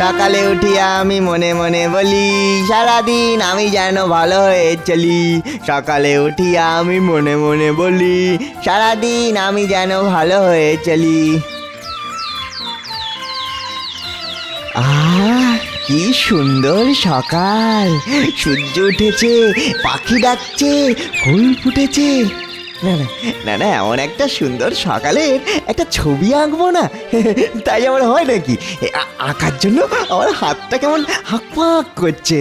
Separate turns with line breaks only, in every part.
সকালে উঠিয়া আমি মনে মনে বলি সারাদিন আমি যেন ভালো হয়ে চলি। সকালে উঠিয়া আমি মনে মনে বলি সারাদিন আমি যেন ভালো হয়ে চলি। আহ, কি সুন্দর সকাল! সূর্য উঠেছে, পাখি ডাকছে, ফুল ফুটেছে। না না না না, এমন একটা সুন্দর সকালের একটা ছবি আঁকবো না? তাই আমার হয় নাকি? আঁকার জন্য আমার হাতটা কেমন হাঁক করছে।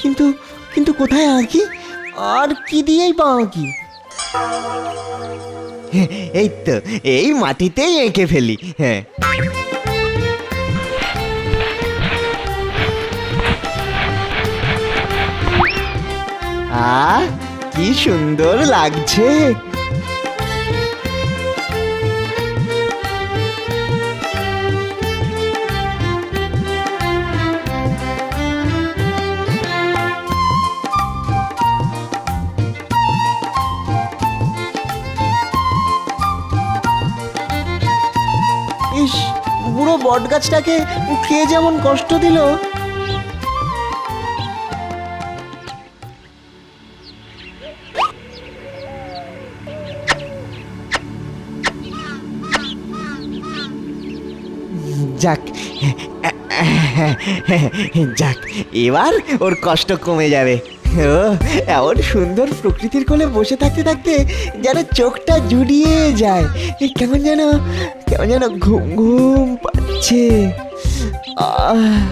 কিন্তু কিন্তু কোথায় আঁকি? আর কি দিয়েই বা আঁকি? এই তো, এই মাটিতেই এঁকে ফেলি। হ্যাঁ, আহ, কি সুন্দর লাগছে! ইস, বুড়ো বট গাছটাকে কে যেমন কষ্ট দিল! যাক, যাক, এবার ওর কষ্ট কমে যাবে। ও, এমন সুন্দর প্রকৃতির কোলে বসে থাকতে থাকতে যেন চোখটা জুড়িয়ে যায়। কেমন যেন ঘুম ঘুম পাচ্ছে। আহ,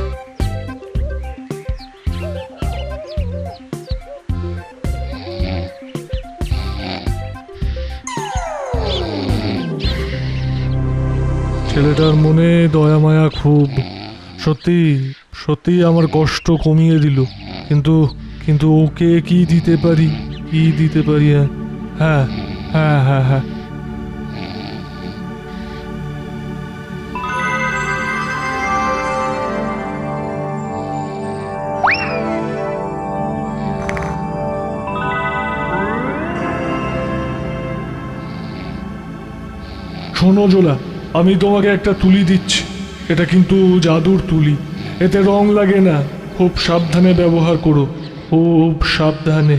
ছেলেটার মনে দয়া মায়া খুব। সত্যি সত্যি আমার কষ্ট কমিয়ে দিল। কিন্তু কিন্তু ওকে কি দিতে পারি, কি দিতে পারি? হ্যাঁ হ্যাঁ হ্যাঁ হ্যাঁ, শোনো জোলা, আমি তোমাকে একটা তুলি দিচ্ছি। এটা কিন্তু জাদুর তুলি, এতে রং লাগে না। খুব সাবধানে ব্যবহার করো, খুব সাবধানে।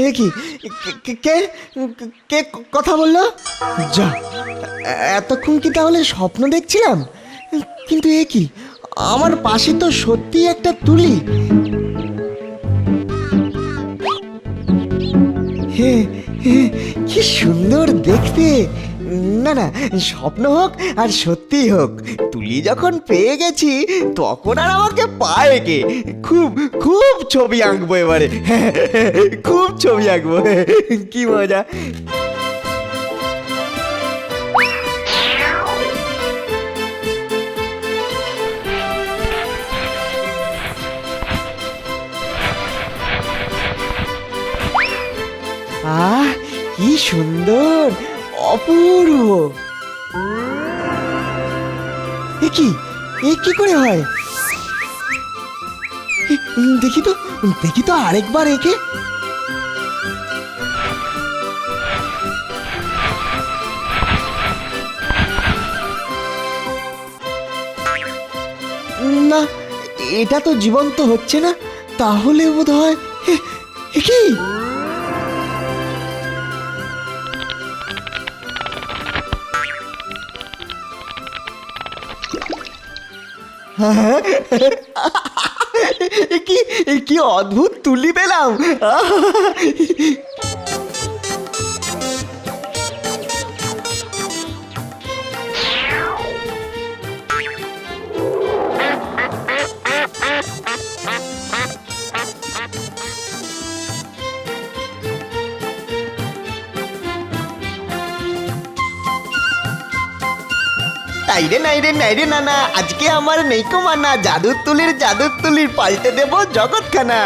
এ কি? কে কে কে কথা বললো? যা, এতক্ষণ কি তাহলে স্বপ্ন দেখছিলাম? কিন্তু এ কি, আমার পাশে তো সত্যি একটা তুলি। হে হে, কি সুন্দর দেখতে! না না, স্বপ্ন হোক আর সত্যি হোক, তুলি যখন পেয়ে গেছি তখন আর আমাকে পায় কে? খুব খুব ছবি আঁকবো এবারে। খুব ছবি আঁকবো, কি মজা! আহ, কি সুন্দর, অপূর্ব! এ কি করে হয়? দেখি তো আরেকবার একে। না, এটা তো জীবন্ত হচ্ছে না। তাহলে বোধ হয় কি? কি কি অদ্ভুত তুলি পেলাম! নাইরে না না, আজকে আমার নেইকো মানা, জাদুর তুলির পাল্টে দেব জগৎখানা।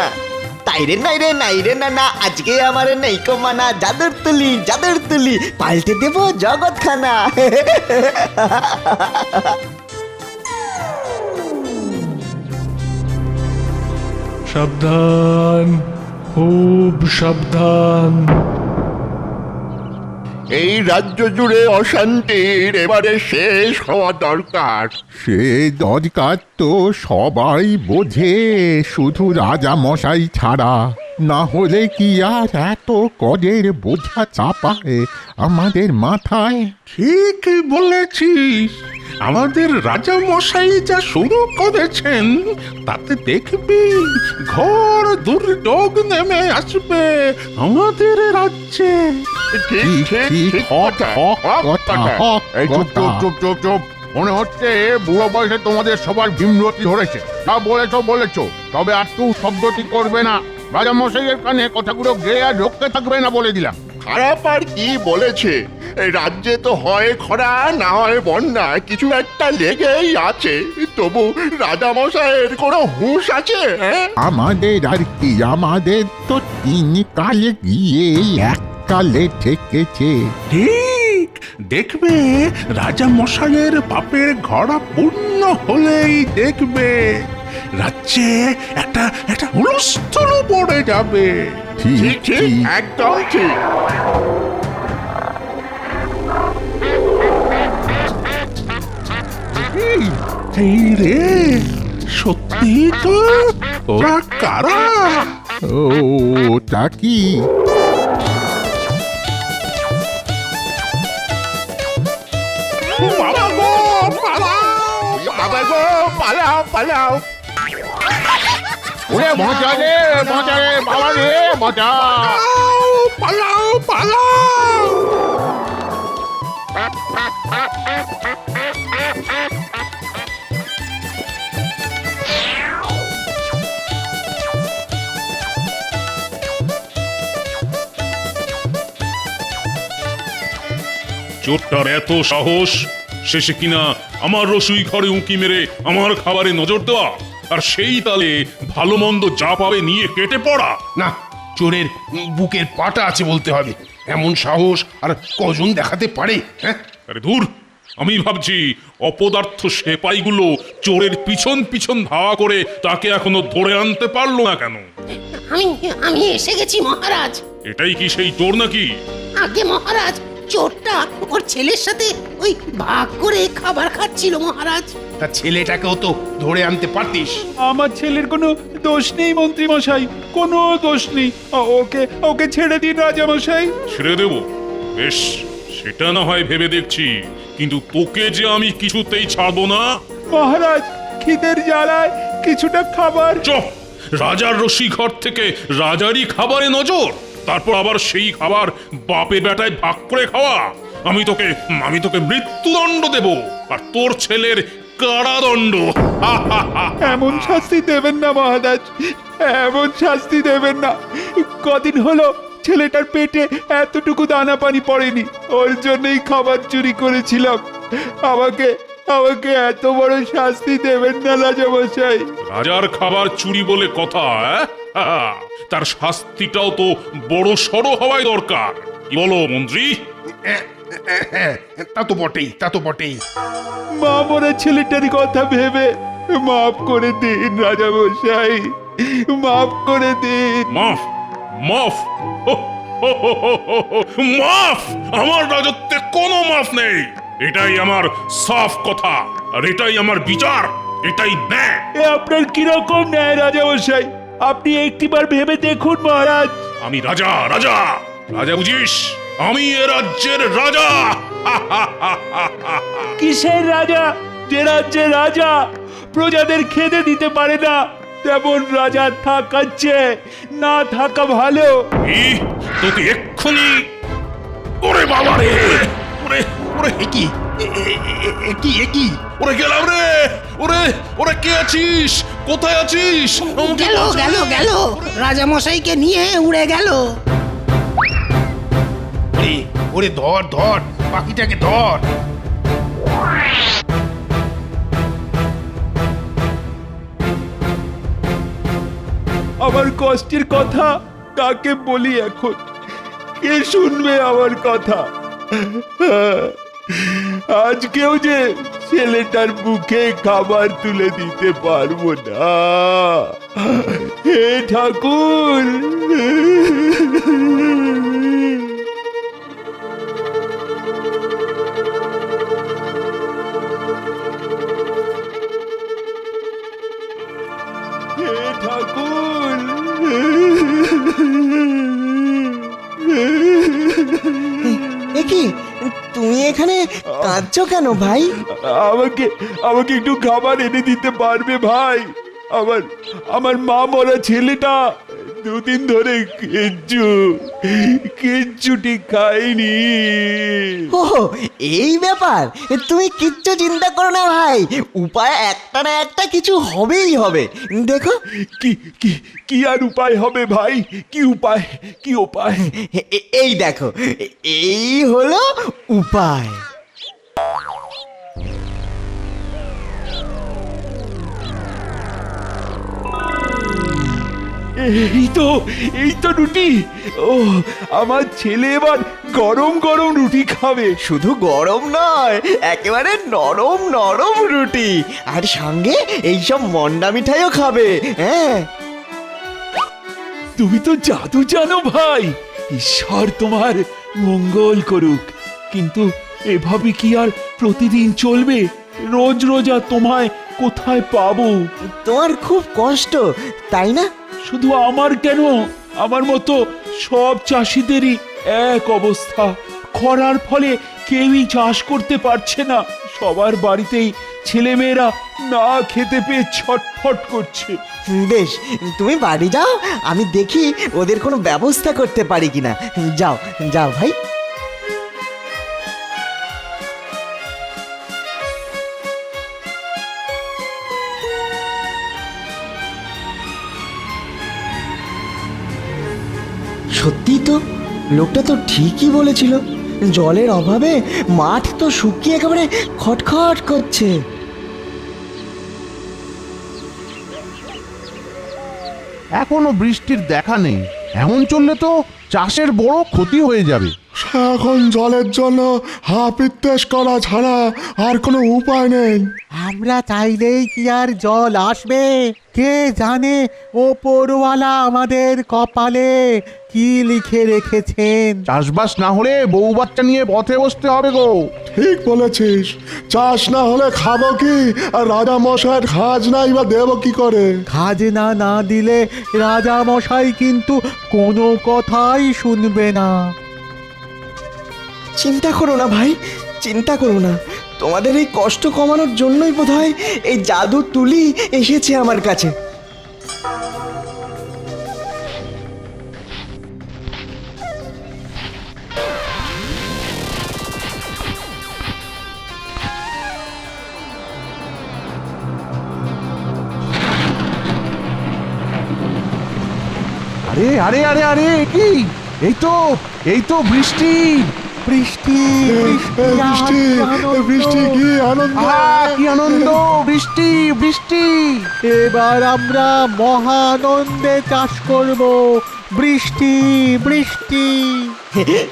নাইরে না না, আজকে আমার নেইকো মানা, জাদুর তুলি পাল্টে দেব জগৎখানা।
সাবধান, খুব সাবধান।
এই রাজ্য জুড়ে অশান্তির এবারে শেষ হওয়া দরকার।
সে দরকার তো সবাই বোঝে, শুধু রাজা মশাই ছাড়া। না হলে কি আর এত করের বোঝা চাপায় আমাদের মাথায়?
ঠিক বলেছিস, আমাদের রাজা মশাই যা শুরু করেছেন তাতে দেখবি ঘোর দুর্যোগ নেমে আসবে আমাদের রাজ্যে।
ঠিক, ঠিক, হক, হক কথা, হক
এই চুপ
কথা।
চুপ চুপ চুপ চুপ। মনে হচ্ছে বুড়ো বয়সে তোমাদের সবার ভীমরতি ধরেছে। তা বলেছো, তবে আর তুই শব্দটি করবে না। রাজা মশাইয়ের কানে কথাগুলো গেয়ে আর ঢুকতে থাকবে না বলে দিলাম।
খারাপ আর কি বলেছে, এই রাজ্যে তো হয় খরা না হয় বন্যা, কিছু একটা লেগেই আছে। তবু রাজামশাইয়ের কোনো হুঁশ আছে? হ্যাঁ,
আমাদের আর কি, আমাদের তো 3 কালে গিয়ে এক কালে ঠেকেছে।
ঠিক, দেখবে রাজা মশাইয়ের পাপের ঘড়া পূর্ণ হলেই দেখবে রাজ্যে একটা একটা হুলস্থুল পড়ে যাবে।
ঠিক
ঠিক
ঠিক,
ঠিক।
একদম ঠিক।
এই রে, সত্যি তো? ওরা কারা?
ও তা কি?
বাবা গো, পালাও!
বাবা গো, পালাও পালাও।
ওরে বাঁচা রে, বাবা রে, বাঁচা! পালাও, পালাও!
চোরটার এত সাহস, শেষে কিনা আমার রসুই ঘরে উঁকি মেরে আমার খাবারে নজর দেওয়া, আর সেই তালে ভালো মন্দ যা পাবে নিয়ে কেটে পড়া।
না, চোরের বুকের পাটা আছে বলতে হবে। এমন সাহস আর কজন দেখাতে পারে? হ্যাঁ,
আরে ধুর, আমি ভাবছি অপদার্থ সেপাইগুলো চোরের পিছন পিছন ধাওয়া করে তাকে এখনো ধরে আনতে পারলো না কেন?
আমি আমি এসে গেছি মহারাজ।
এটাই কি সেই চোর নাকি?
আগে মহারাজ, চোরটা ওর ছেলের সাথে ওই ভাগ করে খাবার খাচ্ছিল মহারাজ।
তার ছেলেটাকেও তো ধরে আনতে পারতিস।
আমার ছেলের কোনো দোষ নেই মন্ত্রী মশাই, কোনো দোষ নেই। ওকে ওকে ছেড়ে দিন রাজা মশাই।
ছেড়ে দেব? বেশ, সেটা না হয় ভেবে দেখছি, কিন্তু তোকে যে আমি কিছুতেই ছাড়বো না।
মহারাজ, খিদের জ্বালায় কিছুটা খাবার।
চুপ! রাজার রসি ঘর থেকে রাজারই খাবারে নজর, তারপর আবার সেই খাবার বাপে বেটায় ভাগ করে খাওয়া। আমি তোকে মৃত্যুদণ্ড দেব, আর তোর ছেলের কারাদণ্ড।
এমন শাস্তি দেবেন না মহারাজ, এমন শাস্তি দেবেন না। কদিন হলো ছেলেটার পেটে এতটুকু দানা পানি পড়েনি, ওর জন্যই খাবার চুরি করেছিলাম। আমাকে আমাকে এত বড় শাস্তি দেবেন না রাজামশাই।
রাজার খাবার চুরি বলে কথা? তার শাস্তিটাও তো বড় সড়ো হওয়াই দরকার। কি বলো মন্ত্রী?
হ্যাঁ, তা তো বটেই, তা তো বটেই।
মা মরা ছেলেটার কথা ভেবে মাফ করে দিন রাজামশাই, মাফ করে দিন।
মাফ? মাফ? মাফ? আমার রাজত্বে কোনো মাফ নেই। এটাই আমার সাফ কথা, আর এটাই আমার বিচার, এটাই ন্যায়।
এ আপনার কিরকম ন্যায় রাজামশাই? আপনি একটিবার ভেবে দেখুন মহারাজ।
আমি রাজা, রাজা রাজা বুঝিস? আমি এ রাজ্যের রাজা।
কিসের রাজা? যে রাজ্যের রাজা প্রজাদের খেতে দিতে পারে না, তেমন রাজা থাকার চেয়ে না থাকা ভালো।
তোকে এক্ষুনি... ওরে বাবা রে! ওরে ওরে
কি কি
ওরে গেলাম রে! ওরে ওরে, কে আছিস? কোথায় আছিস? আমাকে
গেল
বাঁচা
গেল
রে!
গেল, রাজামশাইকে নিয়ে উড়ে গেল।
ওরে ওরে, ধর ধর, পাখিটাকে ধর।
আমার কষ্টের কথা কাকে বলি এখন? কে শুনবে আমার কথা? আজকেও যে ছেলেটার মুখে খাবার তুলে দিতে পারবো না। হে ঠাকুর!
এখানে কাঁদছো কেন ভাই?
আমাকে আমাকে একটু খাবার এনে দিতে পারবে ভাই? আমার আমার মা মরা ছেলেটা দুদিন ধরে কিচ্ছুটি খায়নি।
ও এই ব্যাপার, তুমি কিচ্ছু চিন্তা করো না ভাই, উপায় একটা না একটা কিছু হবেই হবে। দেখো
কি কি কি আর উপায় হবে ভাই? কি উপায়? কি উপায়?
এই দেখো, এই হলো উপায়।
এই তো রুটি। ও আমার ছেলে এবার গরম গরম রুটি খাবে।
শুধু গরম নয়, একেবারে নরম নরম রুটি, আর সঙ্গে এইসব মন্ডা মিঠাইও খাবে। হ্যাঁ,
তুমি তো জাদু জানো ভাই। ঈশ্বর তোমার মঙ্গল করুক। কিন্তু এভাবে কি আর প্রতিদিন চলবে? রোজ রোজ আর তোমায় কোথায় পাবো?
তোমার খুব কষ্ট তাই না?
শুধু আমার কেন, আমার মতো সব চাষিদেরই এক অবস্থা। খরার ফলে কেউই চাষ করতে পারছে না। সবার বাড়িতেই ছেলেমেয়েরা না খেতে পেয়ে ছটফট করছে।
বেশ, তুমি বাড়ি যাও, আমি দেখি ওদের কোনো ব্যবস্থা করতে পারি কিনা। যাও যাও ভাই। সত্যি তো, লোকটা তো ঠিকই বলেছিল, জলের অভাবে মাঠ তো শুকিয়ে একেবারে খটখট করছে।
এখনো বৃষ্টির দেখা নেই। এমন চললে তো চাষের বড় ক্ষতি হয়ে যাবে।
এখন জলের জন্য হাপিত্তেশ করা ছাড়া আর কোনো উপায় নেই।
আমরা চাইলেই কি আর জল আসবে? কে জানে ওপরওয়ালা আমাদের কপালে কি লিখে রেখেছেন।
চাষবাস না হলে বউ বাচ্চা নিয়ে পথে বসতে হবে গো।
ঠিক বলেছিস, চাষ না হলে খাবো কি? আর রাজা মশাইয়ের খাজ নাই বা দেবো কি করে?
খাজনা না দিলে রাজা মশাই কিন্তু কোনো কথাই শুনবে না।
চিন্তা করো না ভাই, চিন্তা করো না, তোমাদের এই কষ্ট কমানোর জন্যই বোধহয় এই জাদু তুলি এসেছে আমার কাছে।
আরে আরে আরে আরে কি? এই তো বৃষ্টি।
বৃষ্টি বৃষ্টি
বৃষ্টি, বৃষ্টি কি আনন্দ!
কি আনন্দ! বৃষ্টি বৃষ্টি।
এবার আমরা মহা আনন্দে চাষ করব। বৃষ্টি বৃষ্টি।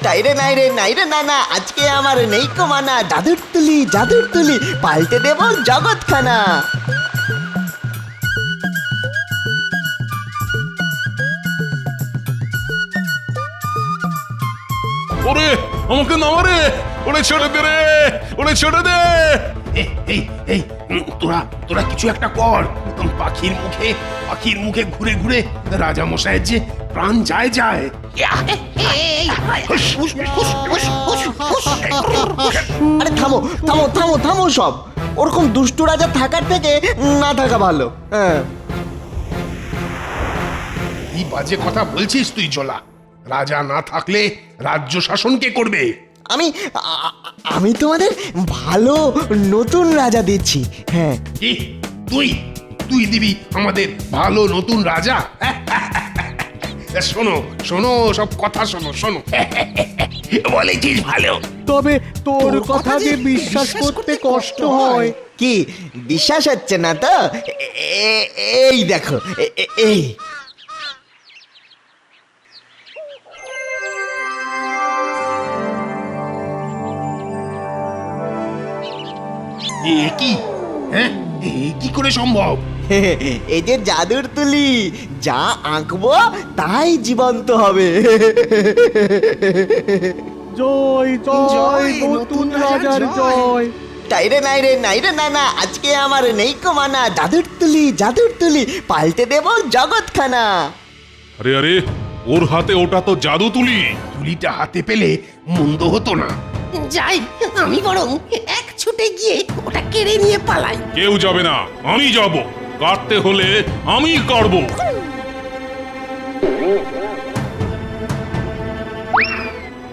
তাইরে নাইরে নাইরে না না, আজকে আমার নেই কমানা, জাদুর তুলি জাদুর তুলি, পাল্টে দেব জগৎখানা।
ওরে আমাকে নামা রে, ওরে ছেড়ে দে রে, ওরে ছেড়ে দে।
এই তোরা তোরা কিছু একটা কর। পাখির মুখে ঘুরে ঘুরে রাজা মশাইয়ের যে প্রাণ যায় যায়।
আরে থামো থামো থামো থামো সব, ওরকম দুষ্টু রাজা থাকার থেকে না থাকা ভালো। হ্যাঁ,
কি বাজে কথা বলছিস তুই জোলা? রাজা না থাকলে রাজ্য শাসন কে করবে?
আমি তোমাদের ভালো নতুন রাজা দিচ্ছি। হ্যাঁ,
কি তুই তুই দিবি আমাদের ভালো নতুন রাজা? শোনো শোনো, সব কথা শোনো বলেছিস ভালো,
তবে তোর কথা যে বিশ্বাস করতে কষ্ট হয়।
কি বিশ্বাস হচ্ছে না তো? এই দেখো, এই
কি? হ্যাঁ, কি করে সম্ভব?
এই যে জাদুর তুলি, যা আঁকবো তাই জীবন্ত হবে।
জয় জয় নতুন রাজার জয়।
তাইরে নাইরে নাইরে না না, আজকে আমার নেই কমানা, জাদুর তুলি, পাল্টে দেব জগৎখানা।
আরে আরে, ওর হাতে ওটা তো জাদু তুলি।
তুলিটা হাতে পেলে মন্দ হতো না।
যাই, আমি বরং এক ছুটে গিয়ে ওটা কেড়ে নিয়ে পালাই।
কেউ যাবে না, আমি যাব। কাটতে হলে আমি কাটবো।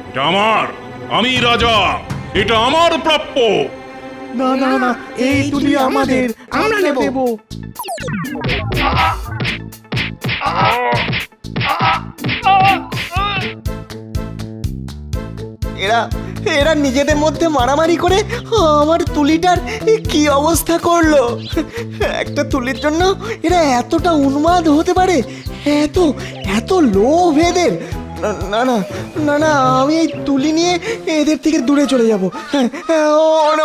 এটা আমার, আমি রাজা, এটা আমার প্রাপ্য।
না না না, এই তুলি আমাদের, আমরা নেব।
এরা এরা নিজেদের মধ্যে মারামারি করে আমার তুলিটার কি অবস্থা করলো। একটা তুলির জন্য এরা এতটা উন্মাদ হতে পারে, এত এত লোভ এদের। না না না না, আমি এই তুলি নিয়ে এদের থেকে দূরে চলে যাব। হ্যাঁ,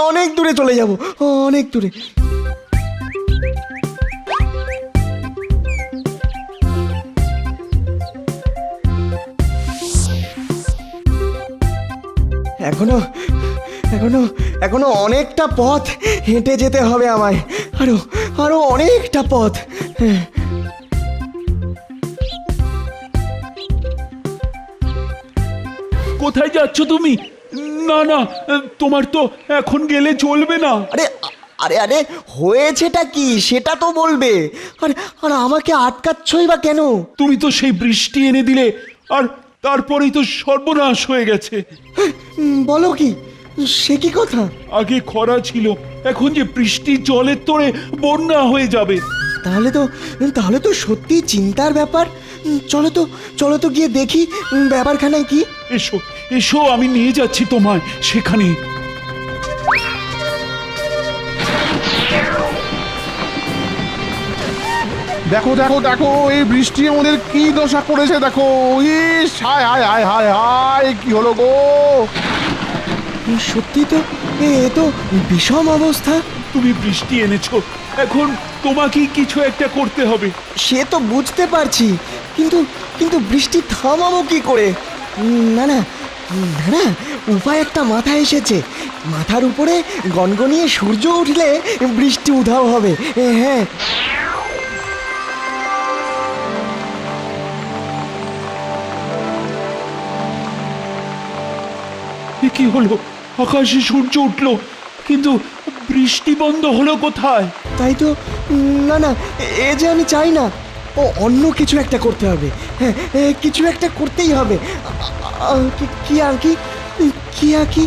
অনেক দূরে চলে যাব, অনেক দূরে। এখনো এখনো এখনো অনেকটা পথ হেঁটে যেতে হবে আমায়, আরো আরো অনেকটা পথ।
কোথায় যাচ্ছ তুমি? না না, তোমার তো এখন গেলে চলবে না।
আরে আরে আরে, হয়েছেটা কি সেটা তো বলবে। আরে আর আমাকে আটকাচ্ছই বা কেন?
তুমি তো সেই বৃষ্টি এনে দিলে, আর তারপরেই তো সর্বনাশ হয়ে গেছে।
বলো কি, সে কি কথা?
আগে খরা ছিল, এখন যে বৃষ্টির জলের তোড়ে বন্যা হয়ে যাবে।
তাহলে তো সত্যি চিন্তার ব্যাপার। চলো তো গিয়ে দেখি ব্যাপারখানায় কি।
এসো এসো, আমি নিয়ে যাচ্ছি তোমায় সেখানে।
দেখো দেখো দেখো, এই বৃষ্টি আমাদের কি দশা করেছে দেখো। ইস, হায় হায় হায় হায় হায়, কি হলো গো?
সত্যি তো, এ তো বিষম অবস্থা।
তুমি বৃষ্টি এনেছো, এখন তোমাকেই কিছু একটা করতে হবে।
সে তো বুঝতে পারছি, কিন্তু কিন্তু বৃষ্টি থামাবো কি করে? না না না না, উপায় একটা মাথায় এসেছে। মাথার উপরে গনগনিয়ে সূর্য উঠলে বৃষ্টি উধাও হবে। হ্যাঁ,
এ কি হলো? আকাশে সূর্য উঠলো, কিন্তু বৃষ্টি বন্ধ হলো কোথায়?
তাই তো। না না, এ যে আমি চাই না। অন্য কিছু একটা করতে হবে। হ্যাঁ, কিছু একটা করতেই হবে। কি আর কি, কি আর কি।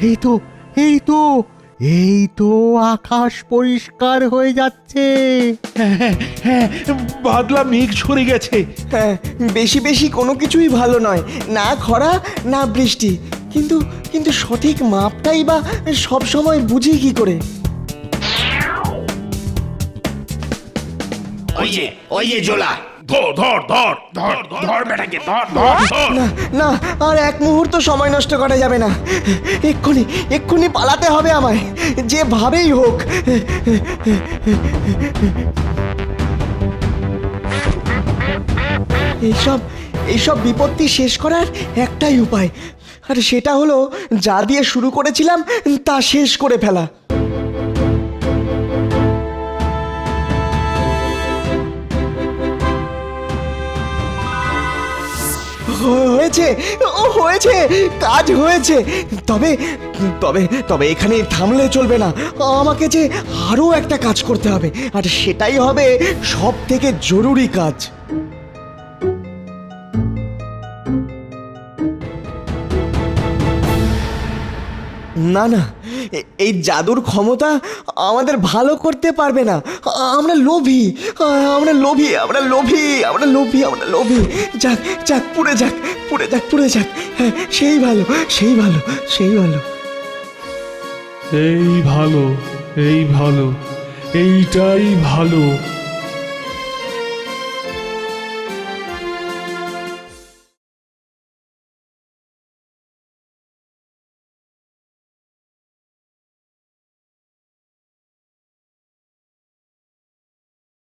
এই তো এই তো এই তো আকাশ পরিষ্কার হয়ে যাচ্ছে।
হ্যাঁ হ্যাঁ, বাদলা মেঘ সরে গেছে।
হ্যাঁ, বেশি বেশি কোনো কিছুই ভালো নয়, না খরা না বৃষ্টি। কিন্তু কিন্তু সঠিক মাপটাই বা সব সময় বুঝি কি করে?
ওই যে জোলা,
ধর ধর ধর ধর
ধর বেটাকে, ধর ধর।
না না, আর এক মুহূর্ত সময় নষ্ট করা যাবে না। এক্ষুনি পালাতে হবে আমায়, যেভাবেই হোক। এইসব বিপত্তি শেষ করার একটাই উপায়, আর সেটা হলো যা দিয়ে শুরু করেছিলাম তা শেষ করে ফেলা। হয়েছে, হয়েছে, কাজ হয়েছে। তবে তবে তবে এখানে থামলে চলবে না। আমাকে যে আরও একটা কাজ করতে হবে, আর সেটাই হবে সব থেকে জরুরি কাজ। না না, এই জাদুর ক্ষমতা আমাদের ভালো করতে পারবে না। আমরা লোভী, আমরা লোভী, আমরা লোভী, আমরা লোভী, আমরা লোভী। যাক যাক, পুড়ে যাক, পুড়ে যাক, পুড়ে যাক। হ্যাঁ, সেই ভালো, সেই ভালো, সেই ভালো।
এই ভালো, এই ভালো, এইটাই ভালো।